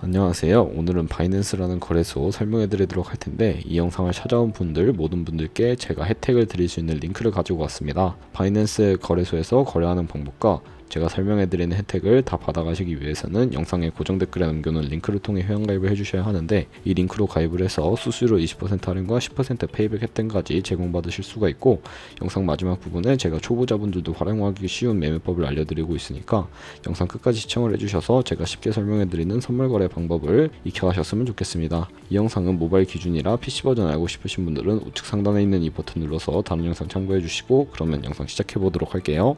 안녕하세요. 오늘은 바이낸스라는 거래소 설명해 드리도록 할 텐데, 이 영상을 찾아온 분들 모든 분들께 제가 혜택을 드릴 수 있는 링크를 가지고 왔습니다. 바이낸스 거래소에서 거래하는 방법과 제가 설명해 드리는 혜택을 다 받아가시기 위해서는 영상의 고정 댓글에 남겨놓은 링크를 통해 회원가입을 해주셔야 하는데, 이 링크로 가입을 해서 수수료 20% 할인과 10% 페이백 혜택까지 제공받으실 수가 있고, 영상 마지막 부분에 제가 초보자분들도 활용하기 쉬운 매매법을 알려드리고 있으니까 영상 끝까지 시청을 해주셔서 제가 쉽게 설명해 드리는 선물 거래 방법을 익혀가셨으면 좋겠습니다. 이 영상은 모바일 기준이라 PC 버전 알고 싶으신 분들은 우측 상단에 있는 이 버튼 눌러서 다른 영상 참고해 주시고, 그러면 영상 시작해 보도록 할게요.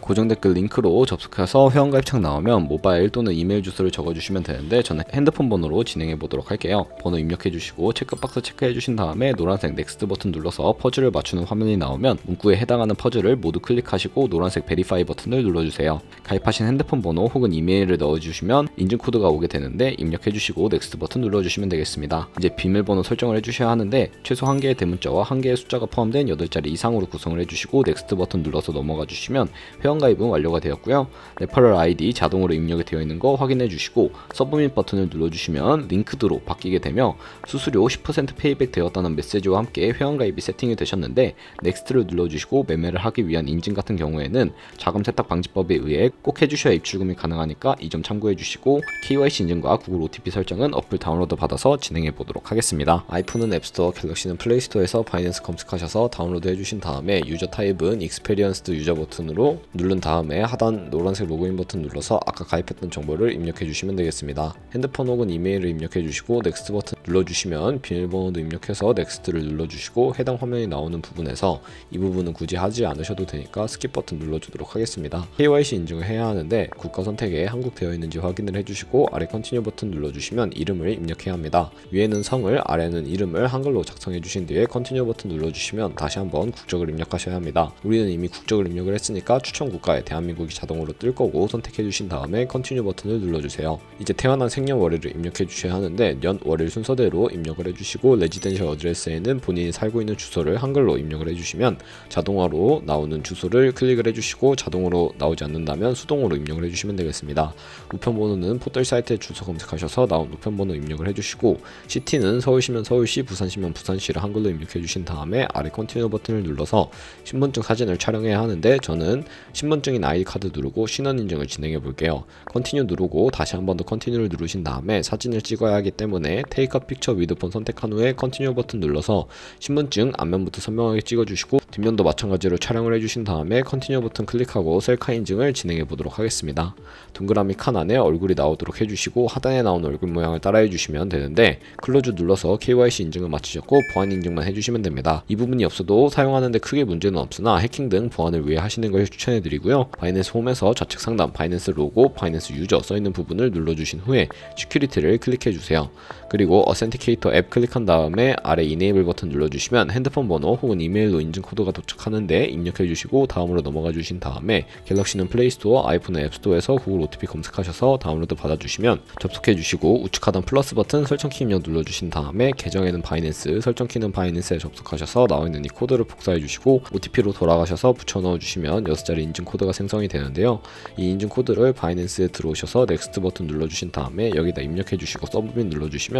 고정 댓글 링크로 접속해서 회원가입창 나오면 모바일 또는 이메일 주소를 적어주시면 되는데, 저는 핸드폰 번호로 진행해 보도록 할게요. 번호 입력해 주시고 체크박스 체크해 주신 다음에 노란색 넥스트 버튼 눌러서 퍼즐을 맞추는 화면이 나오면 문구에 해당하는 퍼즐을 모두 클릭하시고 노란색 베리파이 버튼을 눌러주세요. 가입하신 핸드폰 번호 혹은 이메일을 넣어주시면 인증코드가 오게 되는데, 입력해 주시고 넥스트 버튼 눌러주시면 되겠습니다. 이제 비밀번호 설정을 해주셔야 하는데, 최소 1개의 대문자와 1개의 숫자가 포함된 8자리 이상으로 구성을 해주시고 넥스트 버튼 눌러서 넘어가 주시면 회원가입은 완료가 되었고요. 레퍼럴 아이디 자동으로 입력이 되어 있는 거 확인해 주시고 서브밋 버튼을 눌러주시면 링크드로 바뀌게 되며, 수수료 10% 페이백 되었다는 메시지와 함께 회원가입이 세팅이 되셨는데, 넥스트를 눌러주시고 매매를 하기 위한 인증 같은 경우에는 자금 세탁 방지법에 의해 꼭 해주셔야 입출금이 가능하니까 이 점 참고해 주시고, KYC 인증과 구글 OTP 설정은 어플 다운로드 받아서 진행해 보도록 하겠습니다. 아이폰은 앱스토어, 갤럭시는 플레이스토어에서 바이낸스 검색하셔서 다운로드 해주신 다음에 유저 타입은 익스페리언스드 유저 버튼으로 누른 다음에 하단 노란색 로그인 버튼 눌러서 아까 가입했던 정보를 입력해 주시면 되겠습니다. 핸드폰 혹은 이메일을 입력해 주시고 넥스트 버튼 눌러주시면 비밀번호도 입력해서 넥스트를 눌러주시고, 해당 화면이 나오는 부분에서 이 부분은 굳이 하지 않으셔도 되니까 스킵 버튼 눌러주도록 하겠습니다. KYC 인증을 해야 하는데 국가 선택에 한국 되어 있는지 확인을 해주시고 아래 컨티뉴 버튼 눌러주시면 이름을 입력해야 합니다. 위에는 성을, 아래는 이름을 한글로 작성해 주신 뒤에 컨티뉴 버튼 눌러주시면 다시 한번 국적을 입력하셔야 합니다. 우리는 이미 국적을 입력을 했으니까 추천 국가에 대한민국이 자동으로 뜰 거고, 선택해 주신 다음에 컨티뉴 버튼을 눌러주세요. 이제 태어난 생년월일을 입력해 주셔야 하는데, 년, 월일 순서대로 입력을 해주시고, 레지던셜 어드레스에는 본인이 살고 있는 주소를 한글로 입력을 해주시면 자동화로 나오는 주소를 클릭을 해주시고, 자동으로 나오지 않는다면 수동으로 입력을 해주시면 되겠습니다. 우편번호는 포털 사이트에 주소 검색하셔서 나온 우편번호 입력을 해주시고, 시티는 서울시면 서울시, 부산시면 부산시를 한글로 입력해 주신 다음에 아래 컨티뉴 버튼을 눌러서 신분증 사진을 촬영해야 하는데, 저는 신분증인 아이디 카드 누르고 신원 인증을 진행해 볼게요. 컨티뉴 누르고 다시 한 번 더 컨티뉴를 누르신 다음에 사진을 찍어야 하기 때문에 테이크 어 픽처 위드 폰 선택한 후에 컨티뉴 버튼 눌러서 신분증 앞면부터 선명하게 찍어주시고, 뒷면도 마찬가지로 촬영을 해주신 다음에 컨티뉴 버튼 클릭하고 셀카 인증을 진행해 보도록 하겠습니다. 동그라미 칸 안에 얼굴이 나오도록 해주시고, 하단에 나온 얼굴 모양을 따라해 주시면 되는데, 클로즈 눌러서 KYC 인증을 마치셨고 보안 인증만 해주시면 됩니다. 이 부분이 없어도 사용하는데 크게 문제는 없으나 해킹 등 보안을 위해 하시는 걸 추천해 드리고요. 바이낸스 홈에서 좌측 상단 바이낸스 로고, 바이낸스 유저 써있는 부분을 눌러주신 후에 시큐리티를 클릭해 주세요. 그리고 어센티케이터 앱 클릭한 다음에 아래 이네이블 버튼 눌러주시면 핸드폰 번호 혹은 이메일로 인증 코드가 도착하는데 입력해 주시고 다음으로 넘어가 주신 다음에, 갤럭시는 플레이스토어, 아이폰은 앱스토어에서 구글 OTP 검색하셔서 다운로드 받아주시면 접속해 주시고, 우측 하단 플러스 버튼 설정키 입력 눌러주신 다음에 계정에는 바이낸스, 설정키는 바이낸스에 접속하셔서 나와있는 이 코드를 복사해 주시고 OTP로 돌아가셔서 붙여 넣어 주시면 6자리 인증 코드가 생성이 되는데요. 이 인증 코드를 바이낸스에 들어오셔서 넥스트 버튼 눌러주신 다음에 여기다 입력해 주시고 서브밋 눌러주시면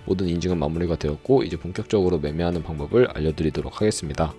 모든 인증은 마무리가 되었고, 이제 본격적으로 매매하는 방법을 알려드리도록 하겠습니다.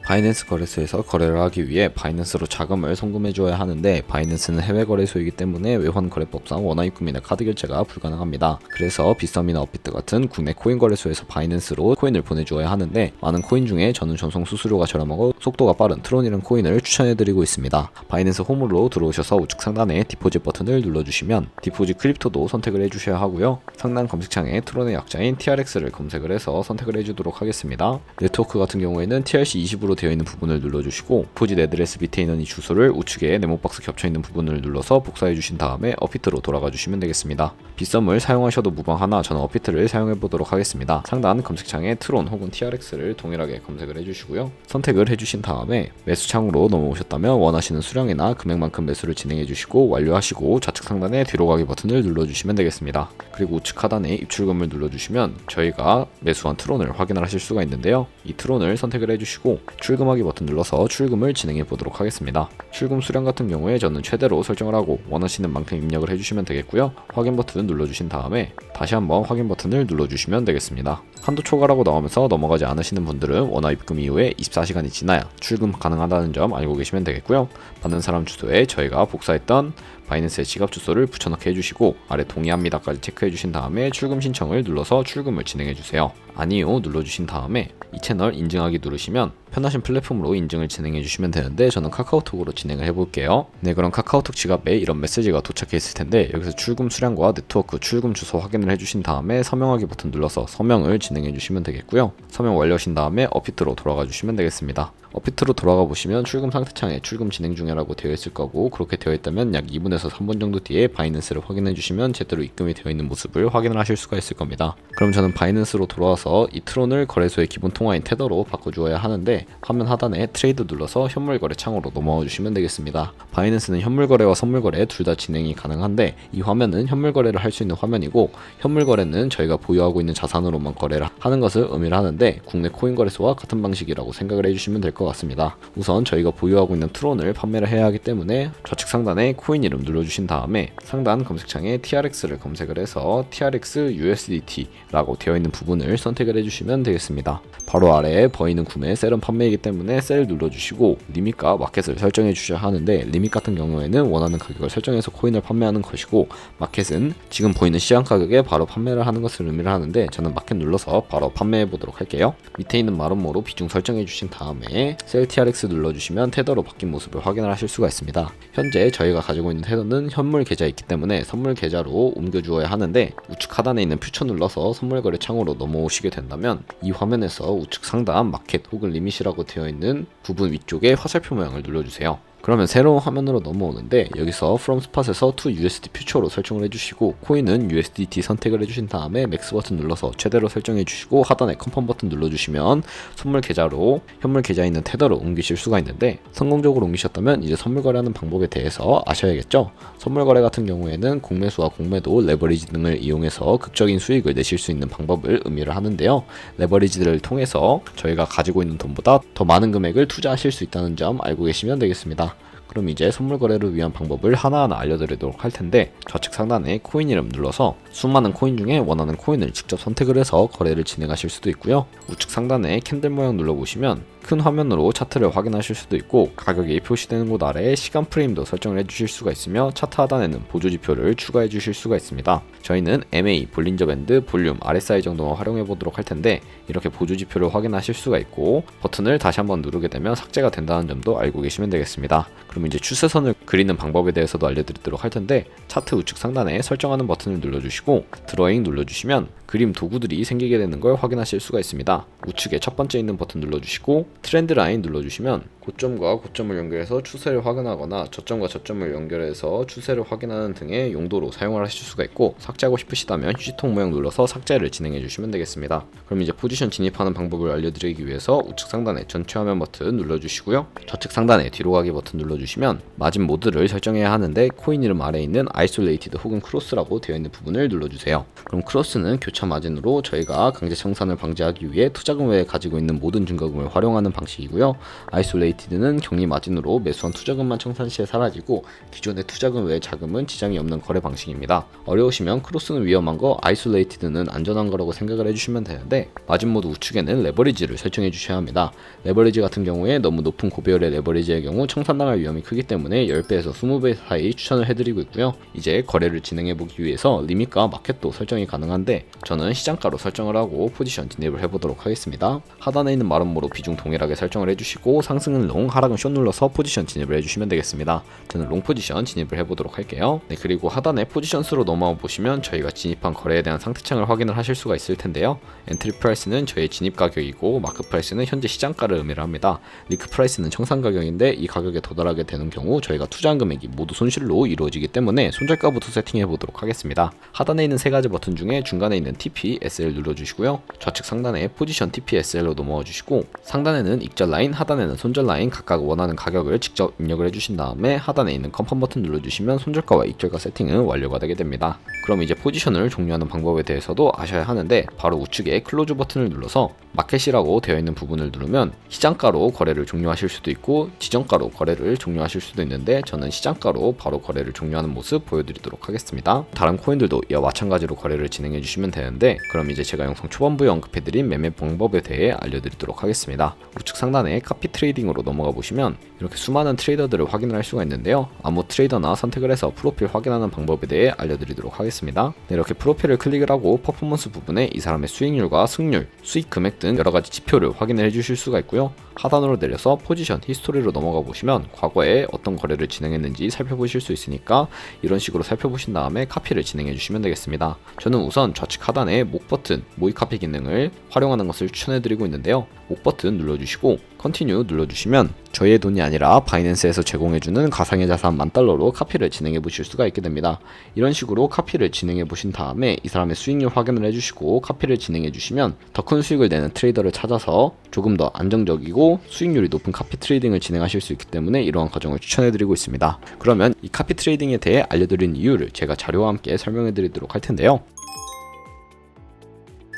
바이낸스 거래소에서 거래를 하기 위해 바이낸스로 자금을 송금해 줘야 하는데, 바이낸스는 해외 거래소이기 때문에 외환 거래법상 원화 입금이나 카드 결제가 불가능합니다. 그래서 빗썸이나 업비트 같은 국내 코인 거래소에서 바이낸스로 코인을 보내주어야 하는데, 많은 코인 중에 저는 전송 수수료가 저렴하고 속도가 빠른 트론이라는 코인을 추천해 드리고 있습니다. 바이낸스 홈으로 들어오셔서 우측 상단에 디포짓 버튼을 눌러주시면 디포짓 크립토도 선택을 해주셔야 하고요. 상단 검색창에 트론의 약자인 TRX를 검색을 해서 선택을 해주도록 하겠습니다. 네트워크 같은 경우에는 TRC20으로 되어 있는 부분을 눌러주시고, 디포짓 애드레스 밑에 있는 이 주소를 우측에 네모박스 겹쳐있는 부분을 눌러서 복사해 주신 다음에 업비트로 돌아가 주시면 되겠습니다. 빗썸을 사용하셔도 무방하나 저는 업비트를 사용해 보도록 하겠습니다. 상단 검색창에 트론 혹은 TRX를 동일하게 검색을 해주시고요. 선택을 해주신 다음에 매수 창으로 넘어오셨다면 원하시는 수량이나 금액만큼 매수를 진행해 주시고 완료하시고, 좌측 상단에 뒤로 가기 버튼을 눌러주시면 되겠습니다. 그리고 우측 하단에 입출금을 눌러주시면 저희가 매수한 트론을 확인을 하실 수가 있는데요. 이 트론을 선택을 해주시고 출금하기 버튼 눌러서 출금을 진행해 보도록 하겠습니다. 출금 수량 같은 경우에 저는 최대로 설정을 하고 원하시는 만큼 입력을 해주시면 되겠고요. 확인 버튼 눌러주신 다음에 다시 한번 확인 버튼을 눌러주시면 되겠습니다. 한도 초과라고 나오면서 넘어가지 않으시는 분들은 원화 입금 이후에 24시간이 지나야 출금 가능하다는 점 알고 계시면 되겠고요. 받는 사람 주소에 저희가 복사했던 바이낸스의 지갑 주소를 붙여넣게 해주시고 아래 동의합니다까지 체크해주신 다음에 출금 신청을 눌러서 출금을 진행해주세요. 아니요 눌러주신 다음에 이 채널 인증하기 누르시면 편하신 플랫폼으로 인증을 진행해주시면 되는데 저는 카카오톡으로 진행을 해볼게요. 네, 그럼 카카오톡 지갑에 이런 메시지가 도착해 있을 텐데 여기서 출금 수량과 네트워크 출금 주소 확인을 해주신 다음에 서명하기 버튼 눌러서 서명을 진행해주시면 되겠고요. 서명 완료하신 다음에 업비트로 돌아가 주시면 되겠습니다. 업비트로 돌아가 보시면 출금 상태창에 출금 진행 중이라고 되어 있을 거고, 그렇게 되어 있다면 약 2분에서 3분 정도 뒤에 바이낸스를 확인해 주시면 제대로 입금이 되어 있는 모습을 확인을 하실 수가 있을 겁니다. 그럼 저는 바이낸스로 돌아와서 이 트론을 거래소의 기본 통화인 테더로 바꿔주어야 하는데 화면 하단에 트레이드 눌러서 현물 거래 창으로 넘어와 주시면 되겠습니다. 바이낸스는 현물 거래와 선물 거래 둘 다 진행이 가능한데 이 화면은 현물 거래를 할 수 있는 화면이고, 현물 거래는 저희가 보유하고 있는 자산으로만 거래를 하는 것을 의미를 하는데 국내 코인 거래소와 같은 방식이라고 생각을 해주시면 될 것 같습니다. 우선 저희가 보유하고 있는 트론을 판매를 해야 하기 때문에 좌측 상단에 코인 이름 눌러주신 다음에 상단 검색창에 TRX를 검색을 해서 TRX USDT라고 되어 있는 부분을 선택을 해주시면 되겠습니다. 바로 아래에 버이는 구매, 셀은 판매이기 때문에 셀 눌러주시고 리밋과 마켓을 설정해 주셔야 하는데, 리밋 같은 경우에는 원하는 가격을 설정해서 코인을 판매하는 것이고, 마켓은 지금 보이는 시장 가격에 바로 판매를 하는 것을 의미를 하는데 저는 마켓 눌러서 바로 판매해 보도록 할게요. 밑에 있는 마름모로 비중 설정해 주신 다음에 셀 TRX 눌러주시면 테더로 바뀐 모습을 확인을 하실 수가 있습니다. 현재 저희가 가지고 있는 테더는 현물 계좌에 있기 때문에 선물 계좌로 옮겨 주어야 하는데, 우측 하단에 있는 퓨처 눌러서 선물 거래 창으로 넘어오시게 된다면 이 화면에서 우측 상단 마켓 혹은 리밋이라고 되어 있는 부분 위쪽에 화살표 모양을 눌러주세요. 그러면 새로운 화면으로 넘어오는데 여기서 from spot에서 to USD 퓨처로 설정을 해주시고 코인은 USDT 선택을 해주신 다음에 맥스 버튼 눌러서 최대로 설정해 주시고 하단에 컨펌 버튼 눌러주시면 선물 계좌로 현물 계좌에 있는 테더로 옮기실 수가 있는데, 성공적으로 옮기셨다면 이제 선물 거래하는 방법에 대해서 아셔야겠죠. 선물 거래 같은 경우에는 공매수와 공매도, 레버리지 등을 이용해서 극적인 수익을 내실 수 있는 방법을 의미를 하는데요. 레버리지를 통해서 저희가 가지고 있는 돈보다 더 많은 금액을 투자하실 수 있다는 점 알고 계시면 되겠습니다. 그럼 이제 선물 거래를 위한 방법을 하나하나 알려드리도록 할 텐데, 좌측 상단에 코인 이름 눌러서 수많은 코인 중에 원하는 코인을 직접 선택을 해서 거래를 진행하실 수도 있고요. 우측 상단에 캔들 모양 눌러보시면 큰 화면으로 차트를 확인하실 수도 있고, 가격이 표시되는 곳 아래에 시간 프레임도 설정을 해주실 수가 있으며 차트 하단에는 보조지표를 추가해 주실 수가 있습니다. 저희는 MA, 볼린저 밴드, 볼륨, RSI 정도만 활용해 보도록 할 텐데 이렇게 보조지표를 확인하실 수가 있고, 버튼을 다시 한번 누르게 되면 삭제가 된다는 점도 알고 계시면 되겠습니다. 그럼 이제 추세선을 그리는 방법에 대해서도 알려드리도록 할 텐데, 차트 우측 상단에 설정하는 버튼을 눌러주시고 드로잉 눌러주시면 그림 도구들이 생기게 되는 걸 확인하실 수가 있습니다. 우측에 첫 번째 있는 버튼 눌러주시고 트렌드 라인 눌러주시면 고점과 고점을 연결해서 추세를 확인하거나 저점과 저점을 연결해서 추세를 확인하는 등의 용도로 사용을 하실 수가 있고, 삭제하고 싶으시다면 휴지통 모양 눌러서 삭제를 진행해 주시면 되겠습니다. 그럼 이제 포지션 진입하는 방법을 알려드리기 위해서 우측 상단에 전체 화면 버튼 눌러주시고요. 좌측 상단에 뒤로 가기 버튼 눌러주시면 마진 모드를 설정해야 하는데, 코인 이름 아래에 있는 아이솔레이티드 혹은 크로스라고 되어 있는 부분을 눌러주세요. 그럼 크로스는 교차 마진으로 저희가 강제 청산을 방지하기 위해 투자금 외에 가지고 있는 모든 증거금을 활용하는 방식이고요. 아이솔레이티드는 격리 마진으로 매수한 투자금만 청산 시에 사라지고 기존의 투자금 외의 자금은 지장이 없는 거래 방식입니다. 어려우시면 크로스는 위험한 거, 아이솔레이티드는 안전한 거라고 생각을 해주시면 되는데, 마진 모드 우측에는 레버리지를 설정해 주셔야 합니다. 레버리지 같은 경우에 너무 높은 고배열의 레버리지의 경우 청산당할 위험이 크기 때문에 10배에서 20배 사이 추천을 해드리고 있고요. 이제 거래를 진행해 보기 위해서 리밋과 마켓도 설정이 가능한데 저는 시장가로 설정을 하고 포지션 진입을 해보도록 하겠습니다. 하단에 있는 마름모로 비중 동일하게 설정을 해주시고 상승은 롱, 하락은 숏 눌러서 포지션 진입을 해주시면 되겠습니다. 저는 롱 포지션 진입을 해보도록 할게요. 네, 그리고 하단에 포지션 수로 넘어와 보시면 저희가 진입한 거래에 대한 상태창을 확인을 하실 수가 있을 텐데요. 엔트리 프라이스는 저의 진입 가격이고, 마크 프라이스는 현재 시장가를 의미를 합니다. 리크 프라이스는 청산 가격인데 이 가격에 도달하게 되는 경우 저희가 투자한 금액이 모두 손실로 이루어지기 때문에 손절가부터 세팅해 보도록 하겠습니다. 하단에 있는 세 가지 버튼 중에 중간에 있는 TP, SL 눌러주시고요. 좌측 상단에 포지션 TP, SL로 넘어와 주시고, 상단에는 익절 라인, 하단에는 손절 라인 각각 원하는 가격을 직접 입력을 해주신 다음에 하단에 있는 컨펌 버튼 눌러주시면 손절가와 익절가 세팅은 완료가 되게 됩니다. 그럼 이제 포지션을 종료하는 방법에 대해서도 아셔야 하는데, 바로 우측에 클로즈 버튼을 눌러서 마켓이라고 되어 있는 부분을 누르면 시장가로 거래를 종료하실 수도 있고 지정가로 거래를 종료하실 수도 있는데, 저는 시장가로 바로 거래를 종료하는 모습 보여드리도록 하겠습니다. 다른 코인들도 이와 마찬가지로 거래를 진행해 주시면 되는데, 그럼 이제 제가 영상 초반부에 언급해드린 매매 방법에 대해 알려드리도록 하겠습니다. 우측 상단에 카피 트레이딩으로 넘어가 보시면 이렇게 수많은 트레이더들을 확인을 할 수가 있는데요, 아무 트레이더나 선택을 해서 프로필 확인하는 방법에 대해 알려드리도록 하겠습니다. 네, 이렇게 프로필을 클릭을 하고 퍼포먼스 부분에 이 사람의 수익률과 승률, 수익 금액 등 여러가지 지표를 확인을 해주실 수가 있고요, 하단으로 내려서 포지션 히스토리로 넘어가 보시면 과거에 어떤 거래를 진행했는지 살펴보실 수 있으니까 이런 식으로 살펴보신 다음에 카피를 진행해 주시면 되겠습니다. 저는 우선 좌측 하단에 목 버튼 모의 카피 기능을 활용하는 것을 추천해 드리고 있는데요, 목 버튼 눌러주시고 컨티뉴 눌러주시면 저희의 돈이 아니라 바이낸스에서 제공해주는 가상의 자산 $10,000로 카피를 진행해 보실 수가 있게 됩니다. 이런 식으로 카피를 진행해 보신 다음에 이 사람의 수익률 확인을 해주시고 카피를 진행해 주시면 더 큰 수익을 내는 트레이더를 찾아서 조금 더 안정적이고 수익률이 높은 카피 트레이딩을 진행하실 수 있기 때문에 이러한 과정을 추천해 드리고 있습니다. 그러면 이 카피 트레이딩에 대해 알려드린 이유를 제가 자료와 함께 설명해 드리도록 할 텐데요,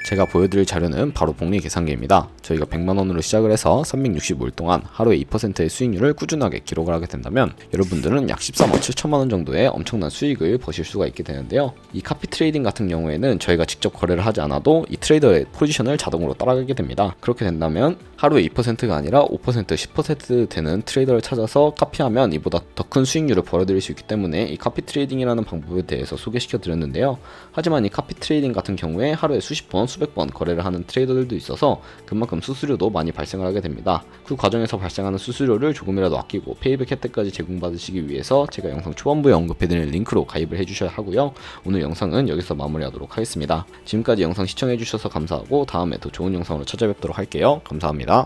제가 보여드릴 자료는 바로 복리 계산기입니다. 저희가 100만원으로 시작을 해서 365일 동안 하루에 2%의 수익률을 꾸준하게 기록을 하게 된다면 여러분들은 약 13억 7천만원 정도의 엄청난 수익을 버실 수가 있게 되는데요, 이 카피 트레이딩 같은 경우에는 저희가 직접 거래를 하지 않아도 이 트레이더의 포지션을 자동으로 따라가게 됩니다. 그렇게 된다면 하루에 2%가 아니라 5%, 10% 되는 트레이더를 찾아서 카피하면 이보다 더 큰 수익률을 벌어들일 수 있기 때문에 이 카피 트레이딩이라는 방법에 대해서 소개시켜 드렸는데요, 하지만 이 카피 트레이딩 같은 경우에 하루에 수십 번, 수백 번 거래를 하는 트레이더들도 있어서 그만큼 수수료도 많이 발생을 하게 됩니다. 그 과정에서 발생하는 수수료를 조금이라도 아끼고 페이백 혜택까지 제공받으시기 위해서 제가 영상 초반부에 언급해드린 링크로 가입을 해주셔야 하고요. 오늘 영상은 여기서 마무리하도록 하겠습니다. 지금까지 영상 시청해주셔서 감사하고 다음에 더 좋은 영상으로 찾아뵙도록 할게요. 감사합니다.